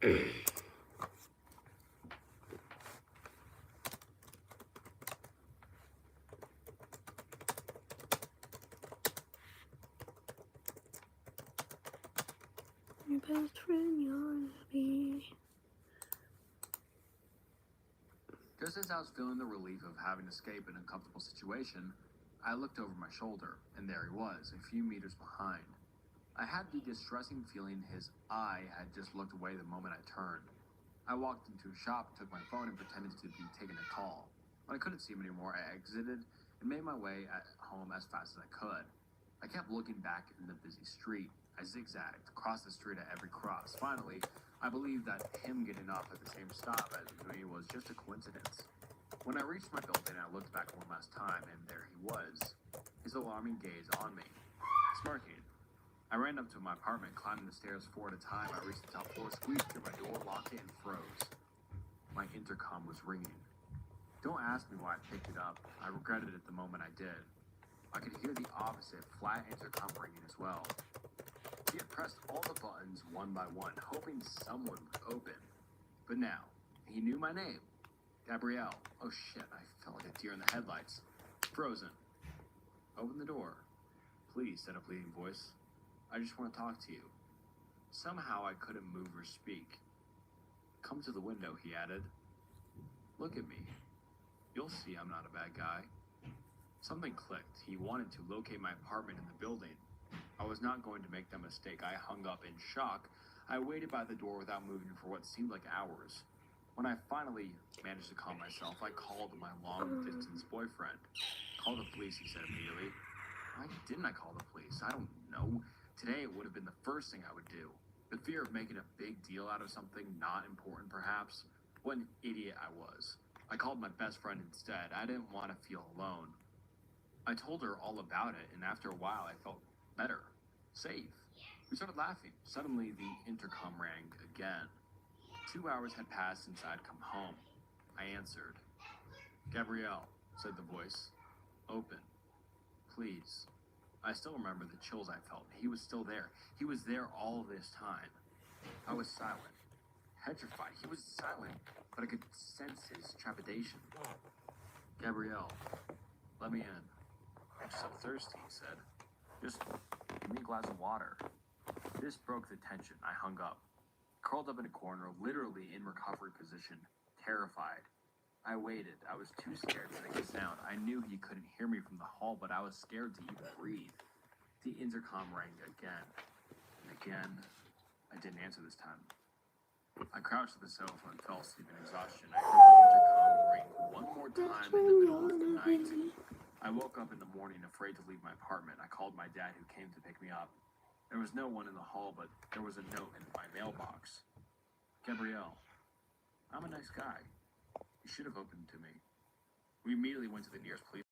Your best friend, yours be. Just as I was feeling the relief of having escaped an uncomfortable situation, I looked over my shoulder, and there he was, a few meters behind. I had the distressing feeling his eye had just looked away the moment I turned. I walked into a shop, took my phone, and pretended to be taking a call. When I couldn't see him anymore, I exited and made my way at home as fast as I could. I kept looking back in the busy street. I zigzagged, crossed the street at every cross. Finally, I believed that him getting off at the same stop as me was just a coincidence. When I reached my building, I looked back one last time, and there he was, his alarming gaze on me, smirking. I ran up to my apartment, climbing the stairs 4 at a time. I reached the top floor, squeezed through my door, locked it, and froze. My intercom was ringing. Don't ask me why I picked it up. I regretted it the moment I did. I could hear the opposite, flat intercom ringing as well. He had pressed all the buttons one by one, hoping someone would open. But now, he knew my name. Gabrielle. Oh shit, I felt like a deer in the headlights. Frozen. Open the door. Please, said a pleading voice. I just want to talk to you. Somehow I couldn't move or speak. Come to the window, he added. Look at me. You'll see I'm not a bad guy. Something clicked. He wanted to locate my apartment in the building. I was not going to make that mistake. I hung up in shock. I waited by the door without moving for what seemed like hours. When I finally managed to calm myself, I called my long-distance boyfriend. Call the police, he said immediately. Why didn't I call the police? I don't know. Today it would have been the first thing I would do. The fear of making a big deal out of something not important, perhaps. What an idiot I was. I called my best friend instead. I didn't want to feel alone. I told her all about it, and after a while I felt better. Safe. We started laughing. Suddenly the intercom rang again. 2 hours had passed since I'd come home. I answered. Gabrielle, said the voice. Open. Please. I still remember the chills I felt. He was still there. He was there all this time. I was silent. Petrified. He was silent, but I could sense his trepidation. Gabrielle, let me in. I'm so thirsty, he said. Just give me a glass of water. This broke the tension. I hung up. Curled up in a corner, literally in recovery position, terrified. I waited. I was too scared to make a sound. I knew he couldn't hear me from the hall, but I was scared to even breathe. The intercom rang again. And again, I didn't answer this time. I crouched to the sofa and fell asleep in exhaustion. I heard the intercom ring one more time in the middle of the night. I woke up in the morning afraid to leave my apartment. I called my dad, who came to pick me up. There was no one in the hall, but there was a note in my mailbox. Gabrielle, I'm a nice guy. You should have opened to me. We immediately went to the nearest police